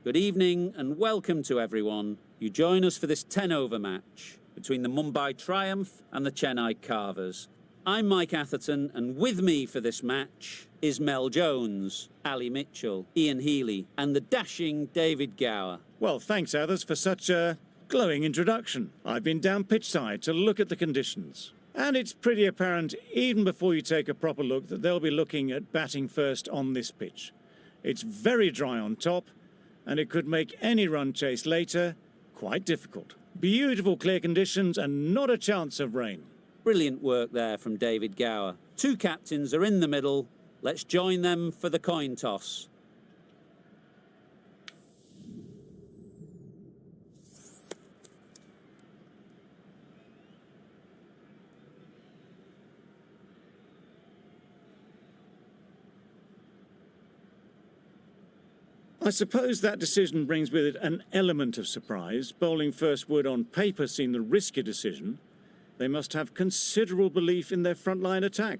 Good evening and welcome to everyone. You join us for this 10-over match between the Mumbai Triumph and the Chennai Carvers. I'm Mike Atherton, and with me for this match is Mel Jones, Ali Mitchell, Ian Healy and the dashing David Gower. Well, thanks, Athers, for such a glowing introduction. I've been down pitch side to look at the conditions. And it's pretty apparent, even before you take a proper look, that they'll be looking at batting first on this pitch. It's very dry on top, and it could make any run chase later quite difficult. Beautiful clear conditions and not a chance of rain. Brilliant work there from David Gower. Two captains are in the middle. Let's join them for the coin toss. I suppose that decision brings with it an element of surprise. Bowling first would on paper seem the risky decision. They must have considerable belief in their frontline attack.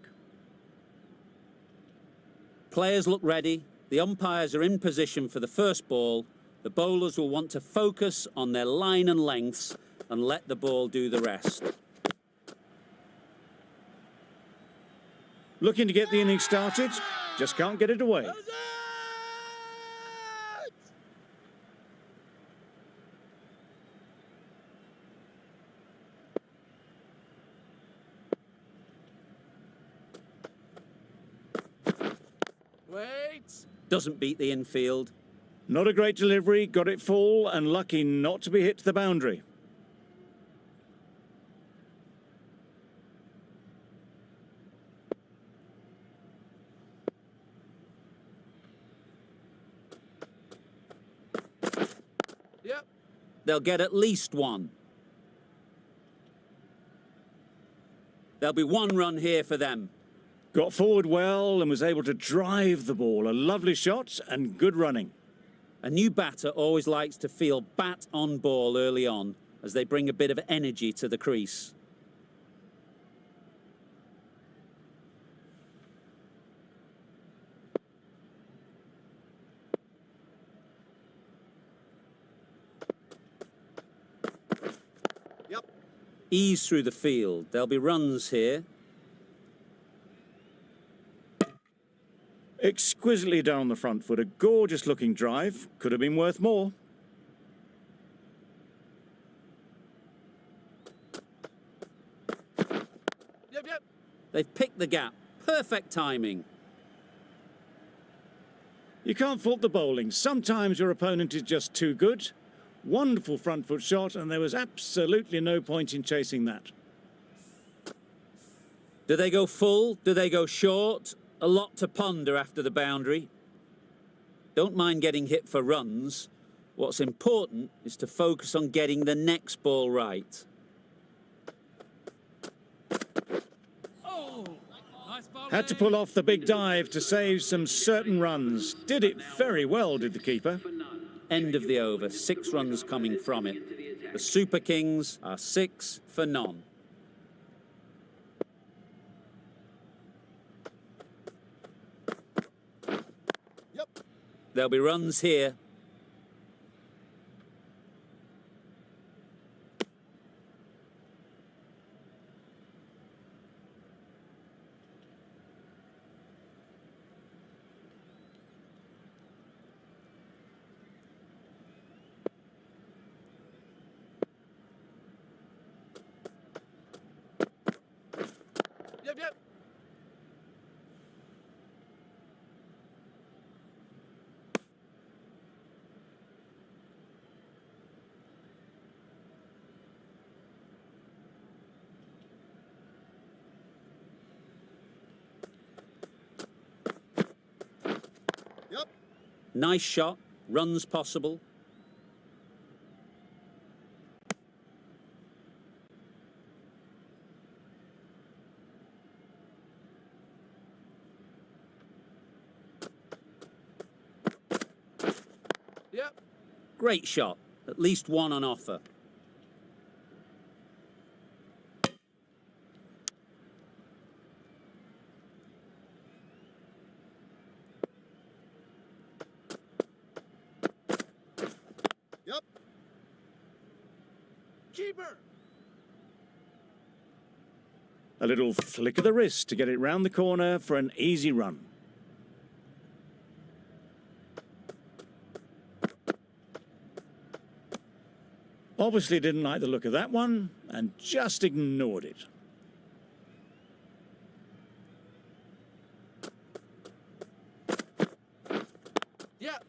Players look ready. The umpires are in position for the first ball. The bowlers will want to focus on their line and lengths and let the ball do the rest. Looking to get the innings started, just can't get it away. Doesn't beat the infield. Not a great delivery, got it full and lucky not to be hit to the boundary. Yep. They'll get at least one. There'll be one run here for them. Got forward well and was able to drive the ball. A lovely shot and good running. A new batter always likes to feel bat on ball early on as they bring a bit of energy to the crease. Yep. Ease through the field. There'll be runs here. Exquisitely down the front foot, a gorgeous looking drive, could have been worth more. They've picked the gap. Perfect timing. You can't fault the bowling. Sometimes your opponent is just too good. Wonderful front foot shot, and there was absolutely no point in chasing that. Do they go full? Do they go short? A lot to ponder after the boundary. Don't mind getting hit for runs. What's important is to focus on getting the next ball right. Had to pull off the big dive to save some certain runs. Did it very well, did the keeper. End of the over, 6 runs coming from it. The Super Kings are 6 for none. There'll be runs here. Yep. Nice shot, runs possible. Yep. Great shot, at least one on offer. Yep. Keeper. A little flick of the wrist to get it round the corner for an easy run. Obviously didn't like the look of that one and just ignored it. Yep.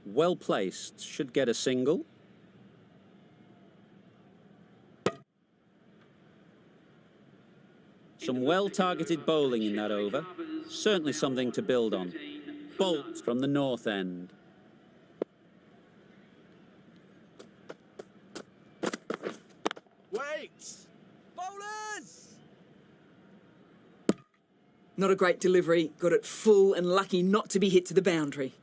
Well placed, should get a single. Some well-targeted bowling in that over. Certainly something to build on. Bolt from the north end. Wait. Bowlers. Not a great delivery, got it full and lucky not to be hit to the boundary.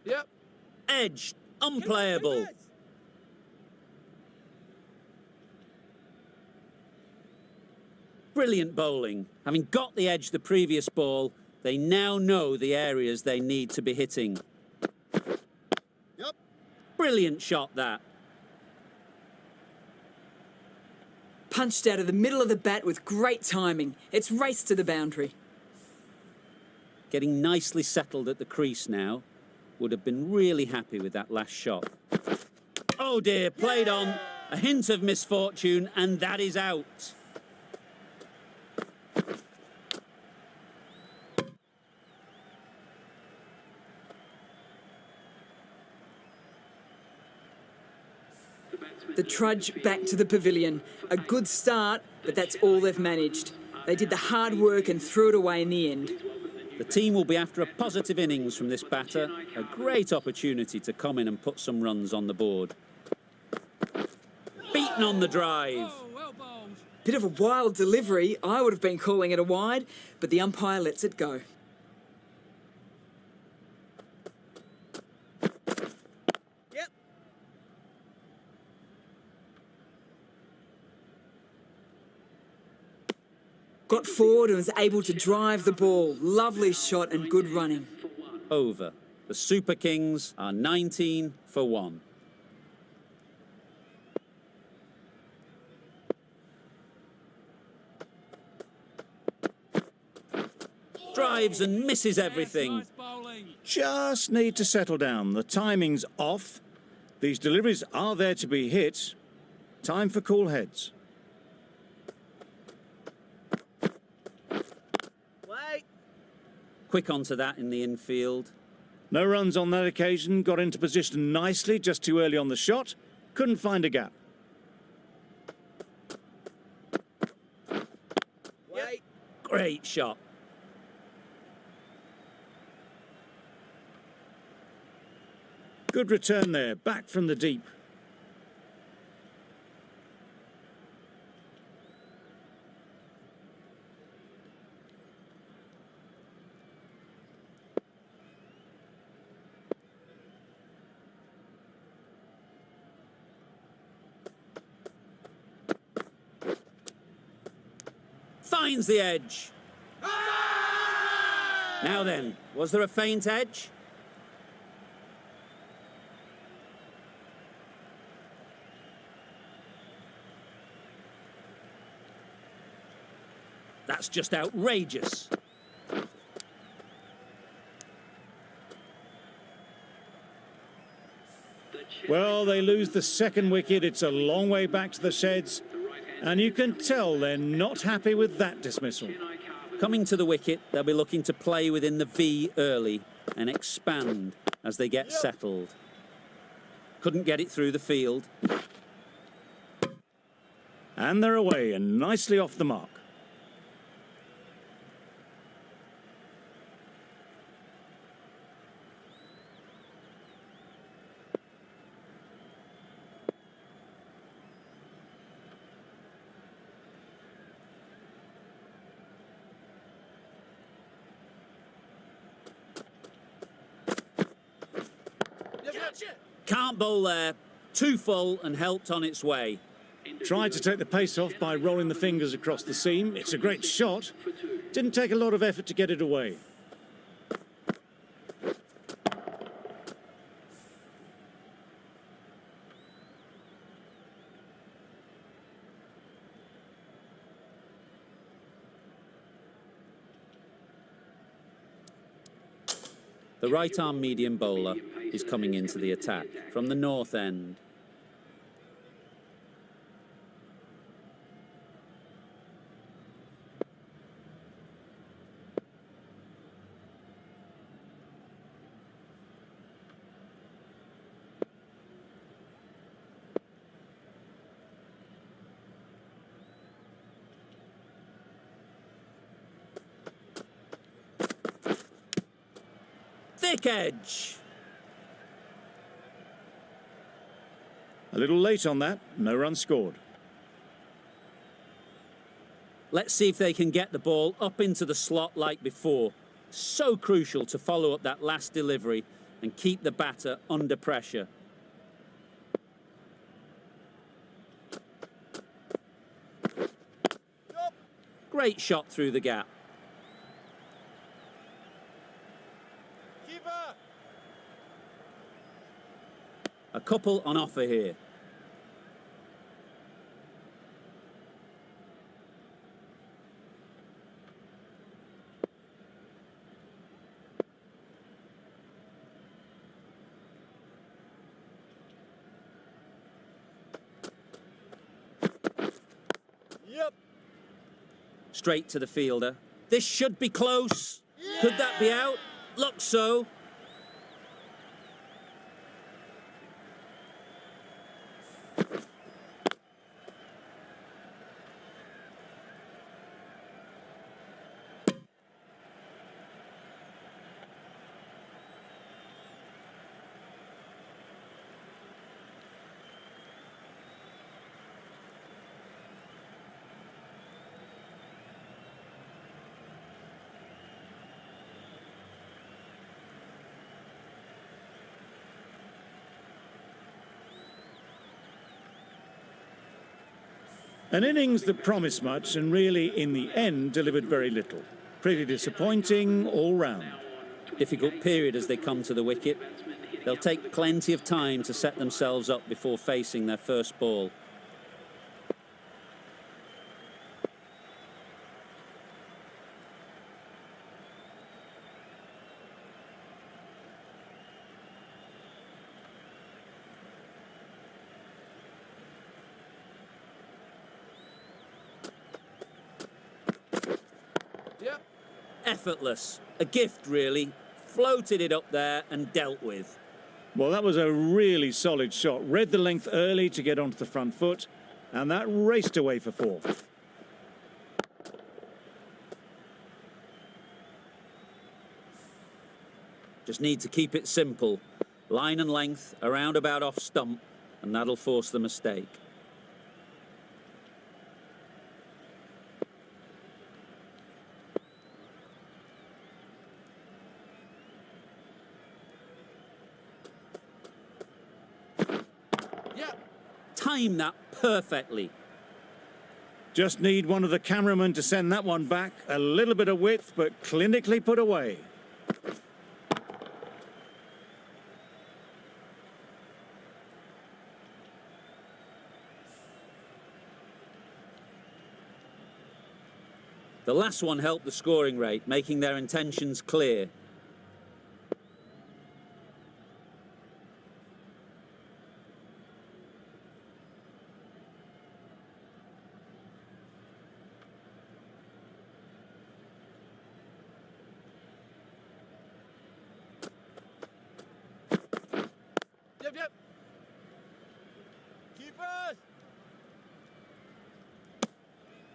Yep. Edge, unplayable. Brilliant bowling. Having got the edge the previous ball, they now know the areas they need to be hitting. Yep. Brilliant shot, that. Punched out of the middle of the bat with great timing. It's raced to the boundary. Getting nicely settled at the crease now. Would have been really happy with that last shot. Oh dear, played on. A hint of misfortune, and that is out. The trudge back to the pavilion. A good start, but that's all they've managed. They did the hard work and threw it away in the end. The team will be after a positive innings from this batter. A great opportunity to come in and put some runs on the board. Beaten on the drive. Bit of a wild delivery. I would have been calling it a wide, but the umpire lets it go. Yep. Got forward and was able to drive the ball. Lovely shot and good running. Over. The Super Kings are 19 for 1. Drives and misses everything. Just need to settle down. The timing's off. These deliveries are there to be hit. Time for cool heads. Wait. Quick onto that in the infield. No runs on that occasion. Got into position nicely, just too early on the shot. Couldn't find a gap. Wait. Great shot. Good return there, back from the deep. Finds the edge. Now then, was there a faint edge? That's just outrageous. Well, they lose the second wicket. It's a long way back to the sheds. And you can tell they're not happy with that dismissal. Coming to the wicket, they'll be looking to play within the V early and expand as they get settled. Couldn't get it through the field. And they're away and nicely off the mark. Can't bowl there. Too full and helped on its way. Tried to take the pace off by rolling the fingers across the seam. It's a great shot. Didn't take a lot of effort to get it away. The right-arm medium bowler is coming into the attack from the north end. Thick edge. A little late on that, no run scored. Let's see if they can get the ball up into the slot like before. So crucial to follow up that last delivery and keep the batter under pressure. Great shot through the gap. Keeper. A couple on offer here. Yep. Straight to the fielder. This should be close. Could that be out? Looks so. An innings that promised much and really, in the end, delivered very little. Pretty disappointing all round. Difficult period as they come to the wicket. They'll take plenty of time to set themselves up before facing their first ball. Yep. Effortless. A gift, really. Floated it up there and dealt with. Well, that was a really solid shot. Read the length early to get onto the front foot, and that raced away for 4. Just need to keep it simple. Line and length, a roundabout off stump, and that'll force the mistake. Yep. Time that perfectly. Just need one of the cameramen to send that one back. A little bit of width, but clinically put away. The last one helped the scoring rate, making their intentions clear. Yep, yep. Keepers!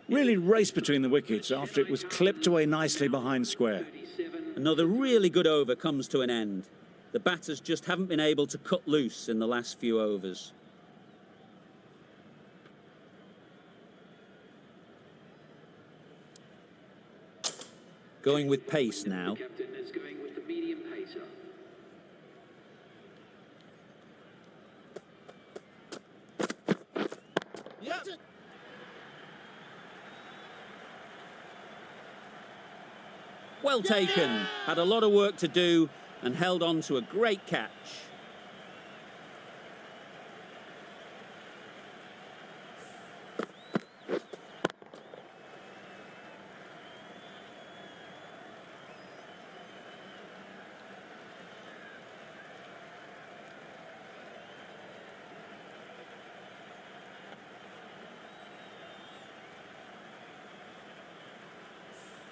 Really raced between the wickets after it was clipped away nicely behind square. Another really good over comes to an end. The batters just haven't been able to cut loose in the last few overs. Going with pace now. Yep. Well taken. Had a lot of work to do and held on to a great catch.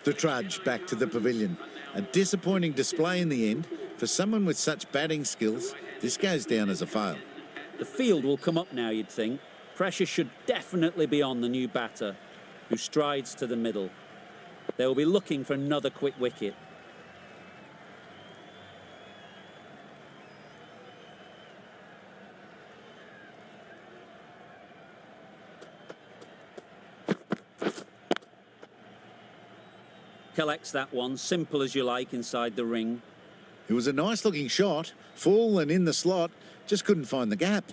The trudge back to the pavilion. A disappointing display in the end. For someone with such batting skills, this goes down as a fail. The field will come up now, you'd think. Pressure should definitely be on the new batter, who strides to the middle. They will be looking for another quick wicket. Collects that one, simple as you like, inside the ring. It was a nice looking shot, full and in the slot, just couldn't find the gap.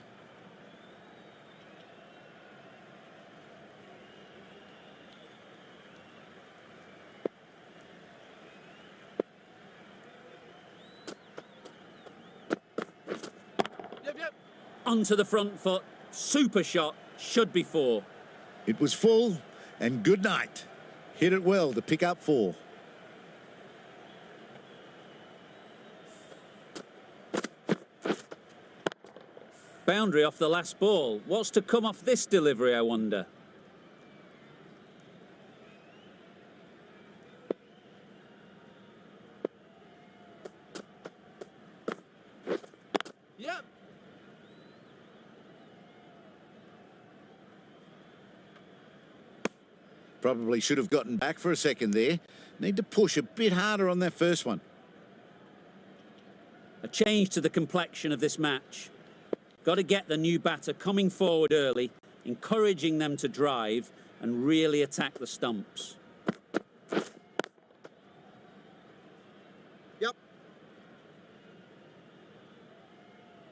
Yep, yep. Onto the front foot, super shot, should be 4. It was full and good night. Hit it well to pick up 4. Boundary off the last ball. What's to come off this delivery, I wonder? Yep. Probably should have gotten back for a second there. Need to push a bit harder on that first one. A change to the complexion of this match. Got to get the new batter coming forward early, encouraging them to drive and really attack the stumps. Yep.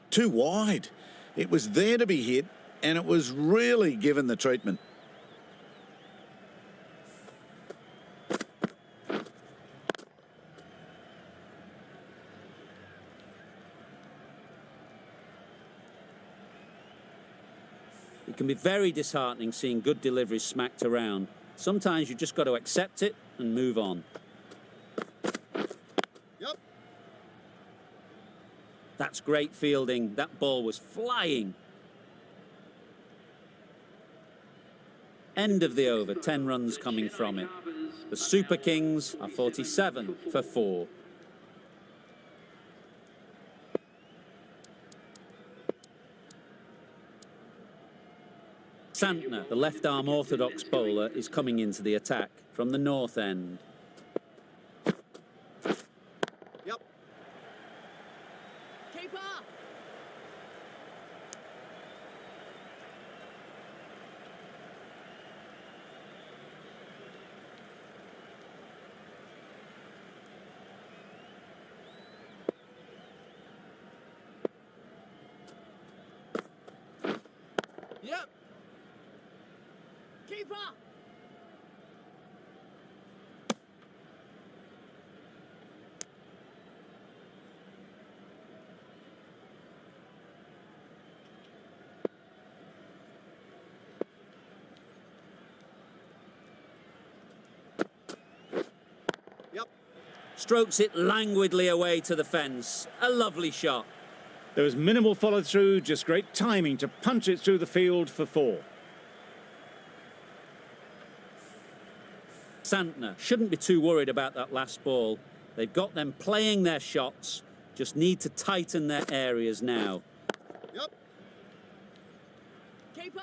Too wide. It was there to be hit, and it was really given the treatment. It can be very disheartening seeing good deliveries smacked around. Sometimes you've just got to accept it and move on. Yep. That's great fielding. That ball was flying. End of the over, 10 runs coming from it. The Super Kings are 47 for 4. Santner, the left-arm orthodox bowler, is coming into the attack from the north end. Yep. Keeper. Yep. Keeper. Yep. Strokes it languidly away to the fence. A lovely shot. There was minimal follow-through, just great timing to punch it through the field for 4. Santner shouldn't be too worried about that last ball. They've got them playing their shots, just need to tighten their areas now. Yep. Keeper.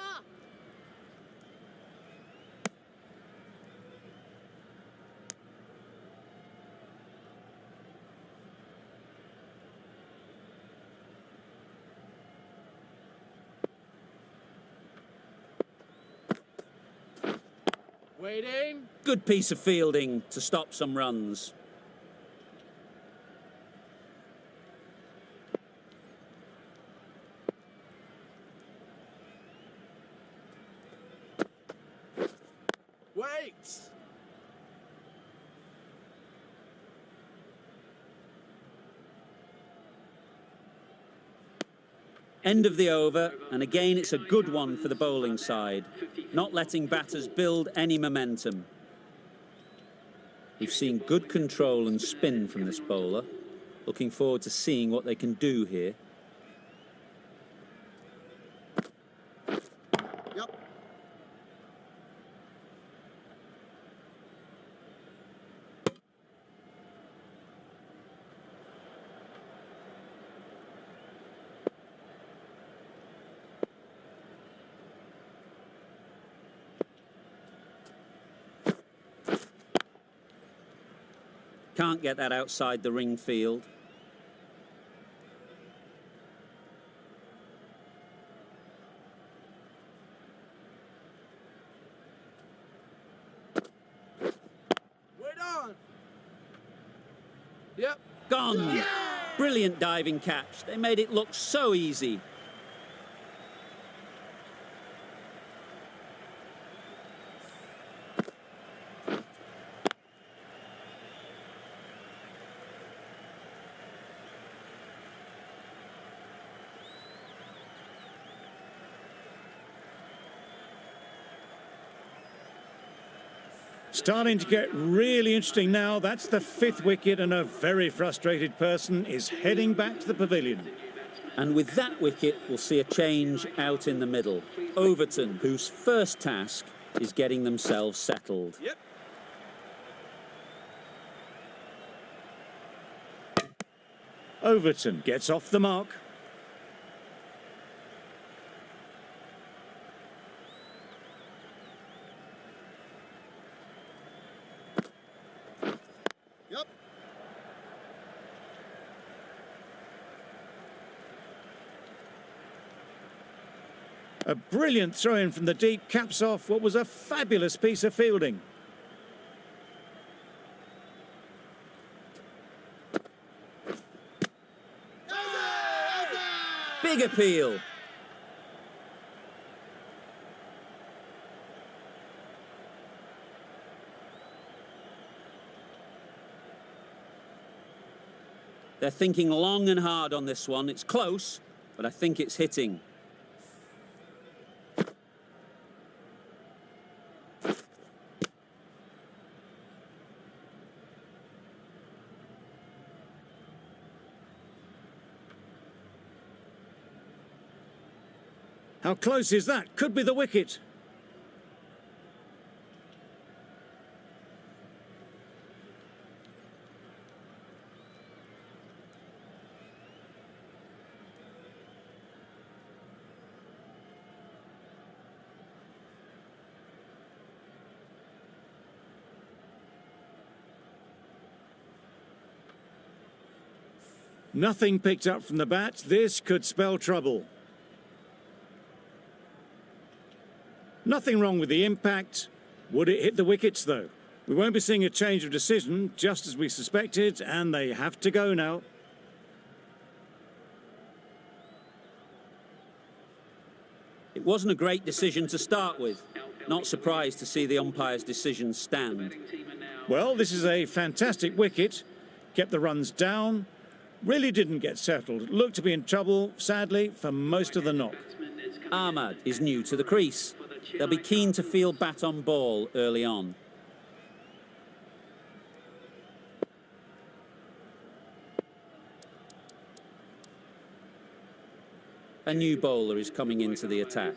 Waiting. Good piece of fielding to stop some runs. Wait. End of the over, and again it's a good one for the bowling side, not letting batters build any momentum. We've seen good control and spin from this bowler. Looking forward to seeing what they can do here. Yep. Can't get that outside the ring field. Wait on. Yep. Gone! Yeah! Brilliant diving catch. They made it look so easy. Starting to get really interesting now. That's the 5th wicket, and a very frustrated person is heading back to the pavilion. And with that wicket, we'll see a change out in the middle. Overton, whose first task is getting themselves settled. Yep. Overton gets off the mark. Yep. A brilliant throw-in from the deep caps off what was a fabulous piece of fielding. Big appeal. They're thinking long and hard on this one. It's close, but I think it's hitting. How close is that? Could be the wicket. Nothing picked up from the bat. This could spell trouble. Nothing wrong with the impact. Would it hit the wickets, though? We won't be seeing a change of decision, just as we suspected, and they have to go now. It wasn't a great decision to start with. Not surprised to see the umpire's decision stand. Well, this is a fantastic wicket. Kept the runs down. Really didn't get settled. Looked to be in trouble, sadly, for most of the knock. Ahmad is new to the crease. They'll be keen to field bat on ball early on. A new bowler is coming into the attack.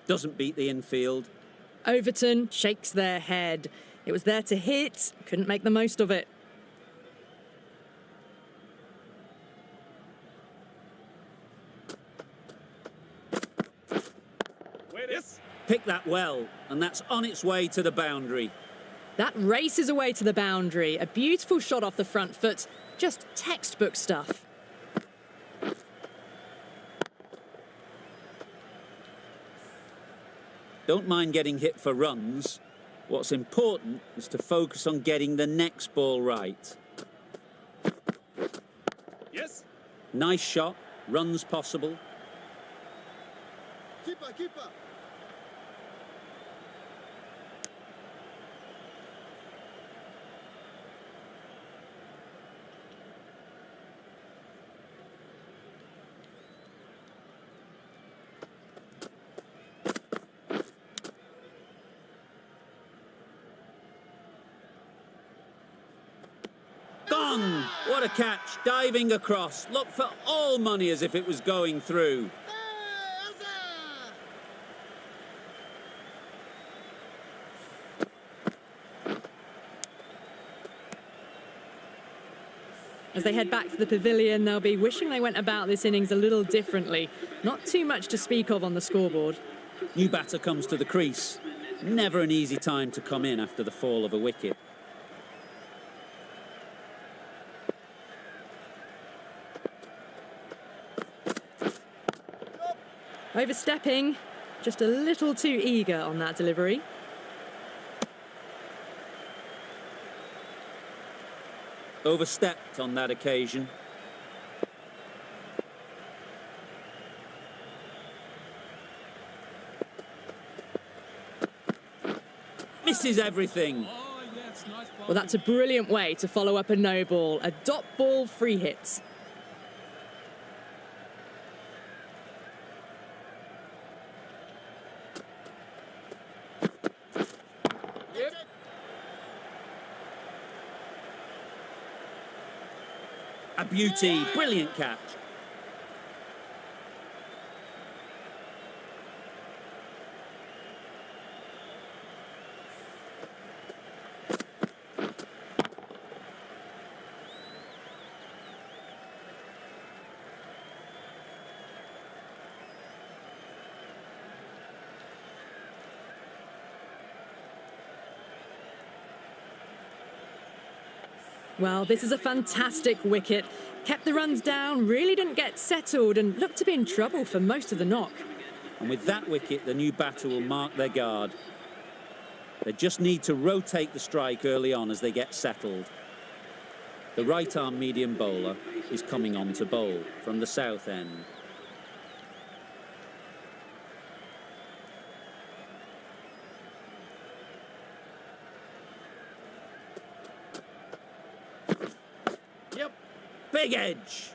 Doesn't beat the infield. Overton shakes their head. It was there to hit, couldn't make the most of it. Yes. Pick that well, and that's on its way to the boundary. That races away to the boundary. A beautiful shot off the front foot. Just textbook stuff. Don't mind getting hit for runs. What's important is to focus on getting the next ball right. Yes. Nice shot, runs possible. Keeper, keeper. Gone! What a catch, diving across. Looked for all money as if it was going through. As they head back to the pavilion, they'll be wishing they went about this innings a little differently. Not too much to speak of on the scoreboard. New batter comes to the crease. Never an easy time to come in after the fall of a wicket. Overstepping, just a little too eager on that delivery. Overstepped on that occasion. Misses everything. Oh, yes, nice ball. Well, that's a brilliant way to follow up a no ball. A dot ball free hit. Yep. A beauty, brilliant catch. Well, this is a fantastic wicket. Kept the runs down, really didn't get settled and looked to be in trouble for most of the knock. And with that wicket, the new batter will mark their guard. They just need to rotate the strike early on as they get settled. The right-arm medium bowler is coming on to bowl from the south end. Yep. Big edge.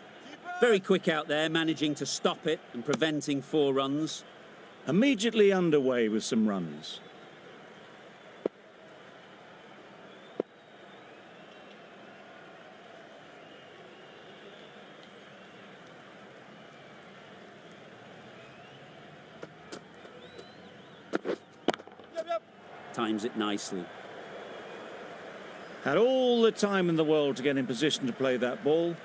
Very quick out there, managing to stop it and preventing 4 runs. Immediately underway with some runs. Yep, yep. Times it nicely. Had all the time in the world to get in position to play that ball.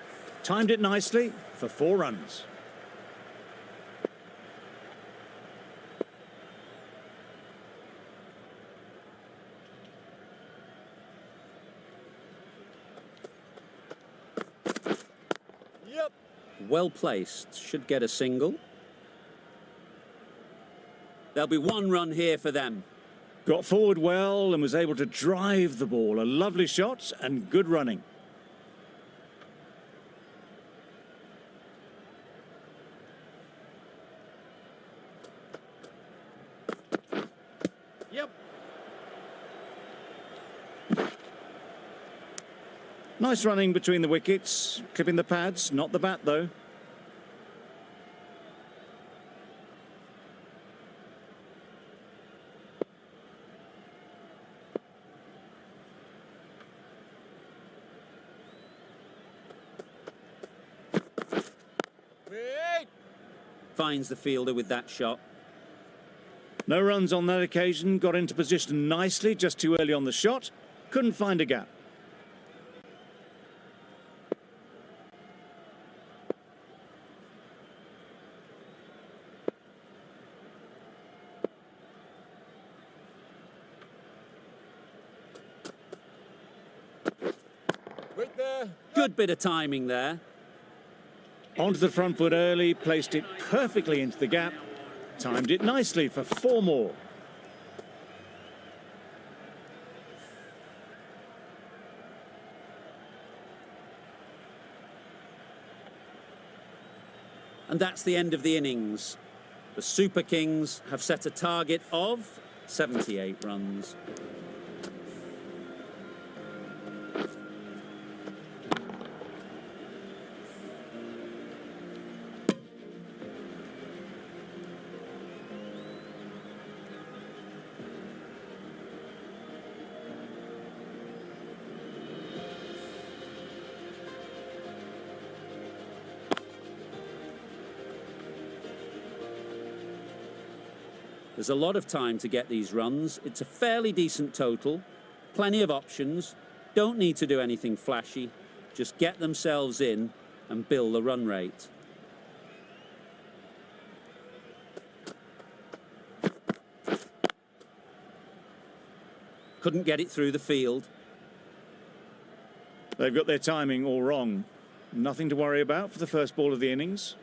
Timed it nicely for 4 runs. Well placed, should get a single. There'll be one run here for them. Got forward well and was able to drive the ball. A lovely shot and good running. Yep. Nice running between the wickets, clipping the pads, not the bat though. Wait. Finds the fielder with that shot. No runs on that occasion, got into position nicely, just too early on the shot. Couldn't find a gap. Wait there. Good bit of timing there. Onto the front foot early, placed it perfectly into the gap. Timed it nicely for 4 more. And that's the end of the innings. The Super Kings have set a target of 78 runs. There's a lot of time to get these runs. It's a fairly decent total. Plenty of options. Don't need to do anything flashy. Just get themselves in and build the run rate. Couldn't get it through the field. They've got their timing all wrong. Nothing to worry about for the first ball of the innings.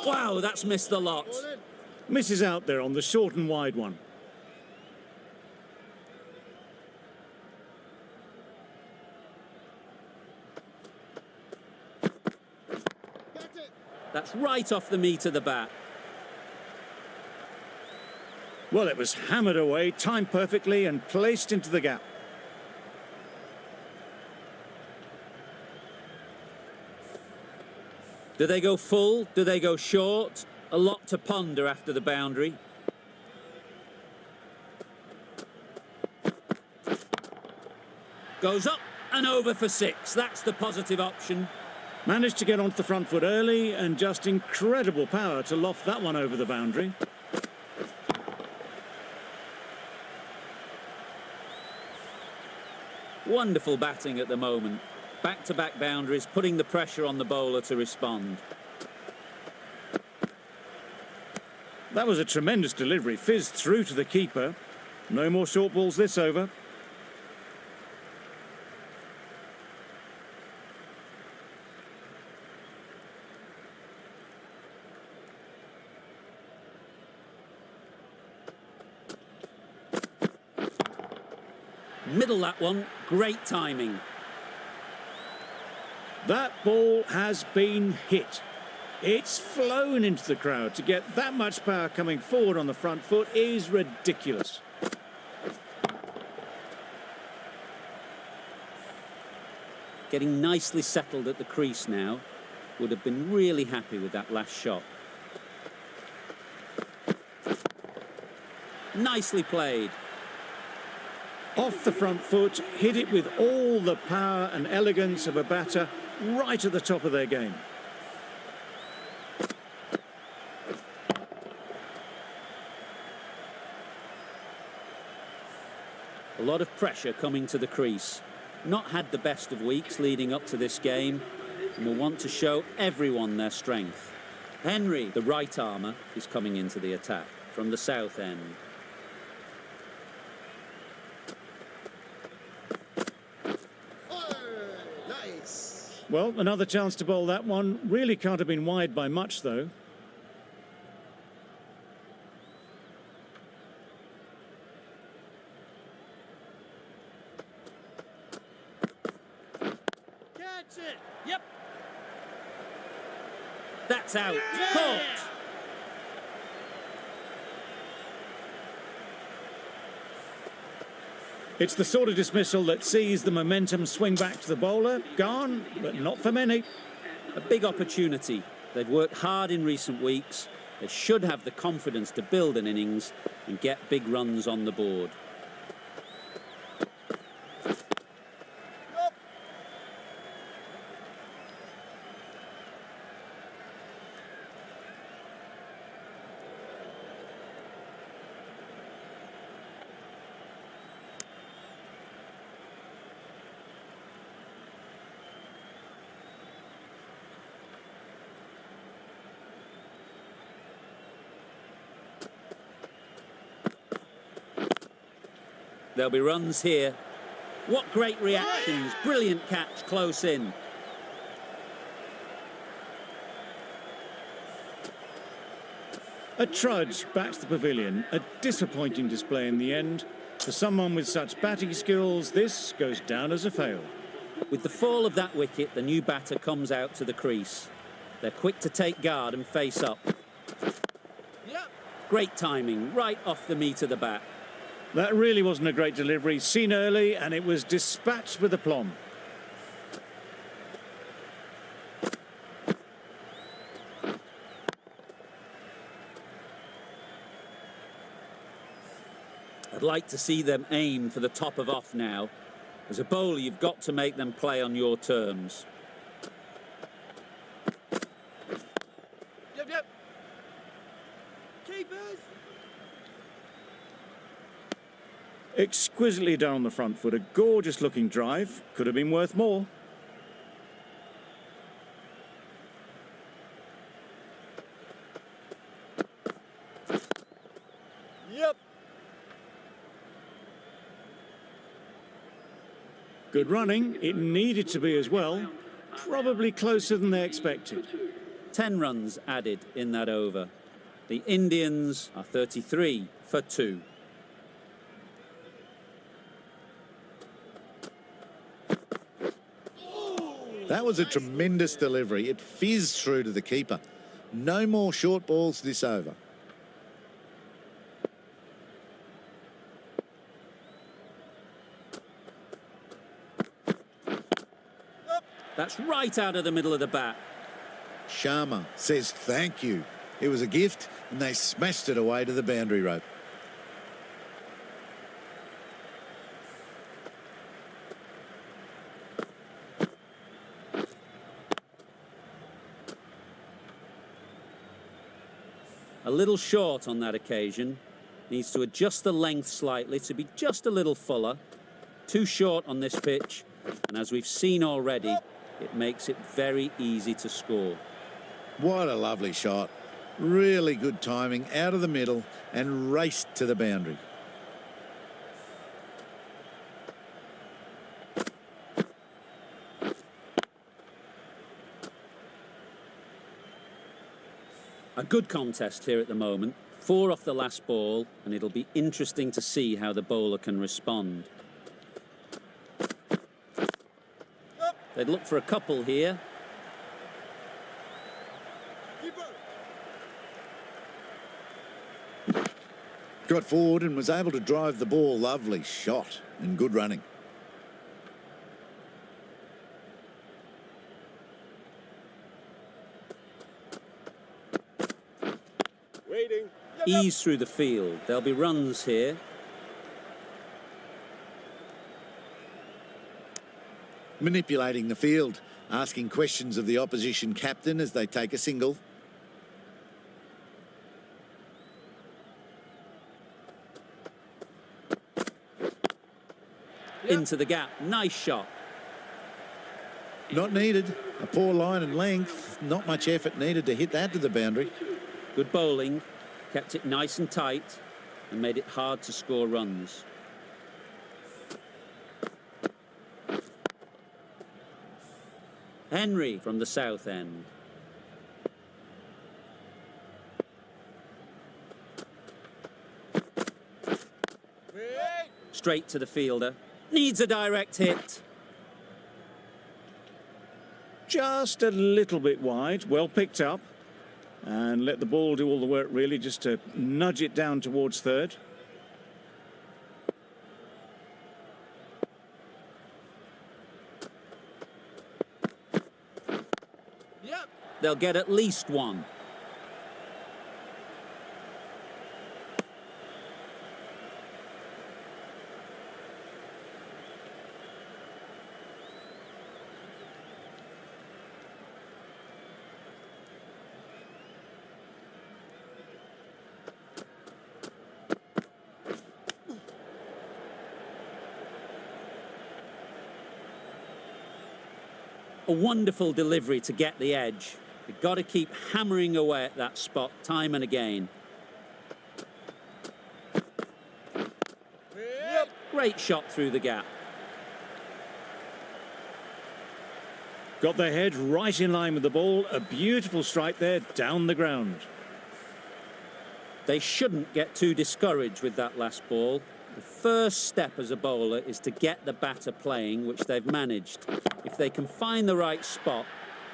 Wow, that's missed the lot. Misses out there on the short and wide one. That's right off the meat of the bat. Well, it was hammered away, timed perfectly and placed into the gap. Do they go full? Do they go short? A lot to ponder after the boundary. Goes up and over for 6. That's the positive option. Managed to get onto the front foot early and just incredible power to loft that one over the boundary. Wonderful batting at the moment. Back-to-back boundaries, putting the pressure on the bowler to respond. That was a tremendous delivery, fizzed through to the keeper. No more short balls this over. Middle that one, great timing. That ball has been hit. It's flown into the crowd. To get that much power coming forward on the front foot is ridiculous. Getting nicely settled at the crease now. Would have been really happy with that last shot. Nicely played. Off the front foot, hit it with all the power and elegance of a batter right at the top of their game. A lot of pressure coming to the crease. Not had the best of weeks leading up to this game and will want to show everyone their strength. Henry, the right armour, is coming into the attack from the south end. Well, another chance to bowl that one. Really can't have been wide by much, though. Catch it. Yep. That's out. Yeah. Caught. It's the sort of dismissal that sees the momentum swing back to the bowler. Gone, but not for many. A big opportunity. They've worked hard in recent weeks. They should have the confidence to build an innings and get big runs on the board. Yup. There'll be runs here. What great reactions. Brilliant catch close in. A trudge back to the pavilion. A disappointing display in the end. For someone with such batting skills, this goes down as a fail. With the fall of that wicket, the new batter comes out to the crease. They're quick to take guard and face up. Yep. Great timing, right off the meat of the bat. That really wasn't a great delivery. Seen early, and it was dispatched with aplomb. I'd like to see them aim for the top of off now. As a bowler, you've got to make them play on your terms. Yep, yep. Keepers. Exquisitely done on the front foot. A gorgeous looking drive. Could have been worth more. Yep. Good running. It needed to be as well. Probably closer than they expected. 10 runs added in that over. The Indians are 33 for 2. That was a tremendous delivery. It fizzed through to the keeper. No more short balls this over. That's right out of the middle of the bat. Sharma says thank you. It was a gift, and they smashed it away to the boundary rope. A little short on that occasion. Needs to adjust the length slightly to be just a little fuller. Too short on this pitch, and as we've seen already, it makes it very easy to score. What a lovely shot. Really good timing, out of the middle, and raced to the boundary. A good contest here at the moment. 4 off the last ball, and it'll be interesting to see how the bowler can respond. They'd look for a couple here. Keeper. Got forward and was able to drive the ball. Lovely shot and good running. Waiting. Yep, yep. Ease through the field. There'll be runs here. Manipulating the field, asking questions of the opposition captain as they take a single. Into the gap. Nice shot. Not needed. A poor line and length. Not much effort needed to hit that to the boundary. Good bowling. Kept it nice and tight and made it hard to score runs. Henry from the south end. Wait. Straight to the fielder. Needs a direct hit. Just a little bit wide, well picked up. And let the ball do all the work, really, just to nudge it down towards third. Yep. They'll get at least one. A wonderful delivery to get the edge. You've got to keep hammering away at that spot time and again. Yep. Great shot through the gap. Got their head right in line with the ball. A beautiful strike there, down the ground. They shouldn't get too discouraged with that last ball. The first step as a bowler is to get the batter playing, which they've managed. If they can find the right spot,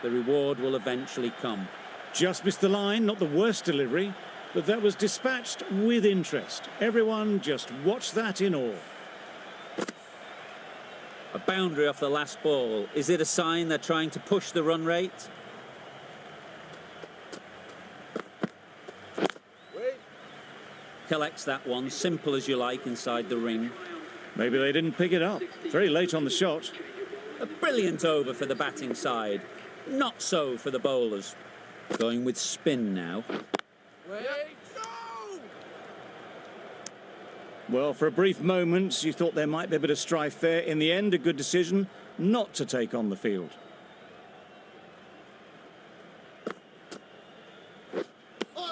the reward will eventually come. Just missed the line, not the worst delivery, but that was dispatched with interest. Everyone just watched that in awe. A boundary off the last ball. Is it a sign they're trying to push the run rate? Wait. Collects that one, simple as you like, inside the ring. Maybe they didn't pick it up. Very late on the shot. A brilliant over for the batting side. Not so for the bowlers. Going with spin now. Wait. Go. Well, for a brief moment, you thought there might be a bit of strife there. In the end, a good decision not to take on the field.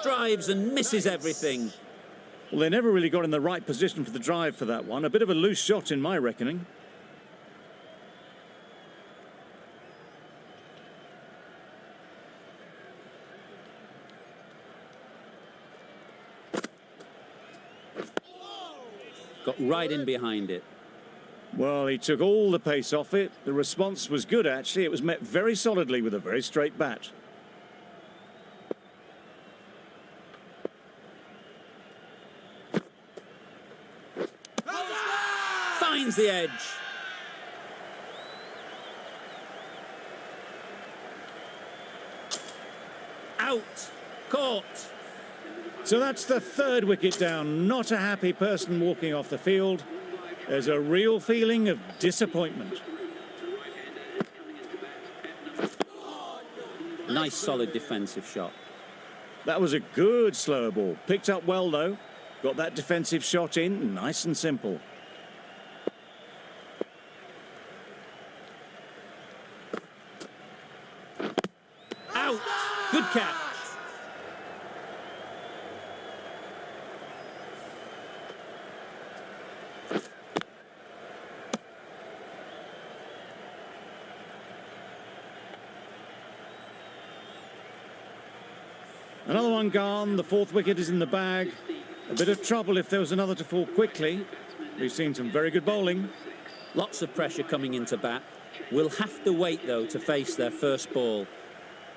Drives and misses everything. Well, they never really got in the right position for the drive for that one. A bit of a loose shot in my reckoning. Got right in behind it. Well, he took all the pace off it. The response was good, actually. It was met very solidly with a very straight bat. Finds the edge. Out. Caught. So that's the third wicket down. Not a happy person walking off the field. There's a real feeling of disappointment. Nice solid defensive shot. That was a good slower ball. Picked up well, though. Got that defensive shot in, nice and simple. Out. Good catch. Another one gone. The fourth wicket is in the bag. A bit of trouble if there was another to fall quickly. We've seen some very good bowling. Lots of pressure coming into bat. We'll have to wait, though, to face their first ball.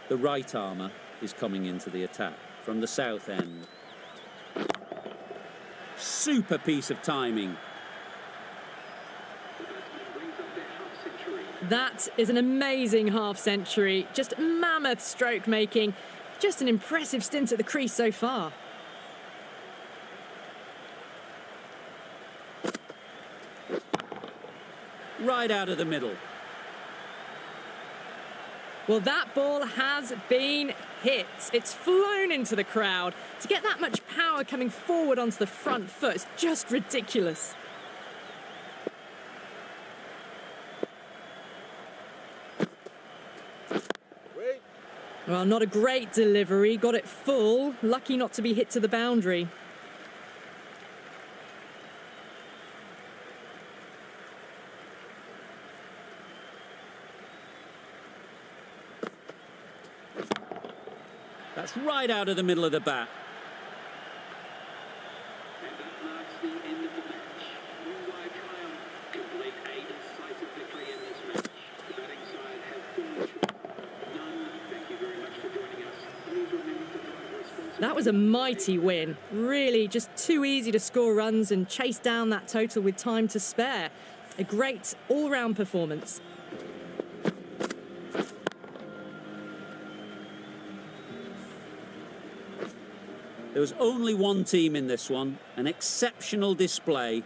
The right armour is coming into the attack from the south end. Super piece of timing. That is an amazing half-century. Just mammoth stroke making. Just an impressive stint at the crease so far. Right out of the middle. Well, that ball has been hit. It's flown into the crowd. To get that much power coming forward onto the front foot is just ridiculous. Wait. Well, not a great delivery. Got it full. Lucky not to be hit to the boundary. That's right out of the middle of the bat. That was a mighty win. Really just too easy to score runs and chase down that total with time to spare. A great all-round performance. There was only one team in this one, an exceptional display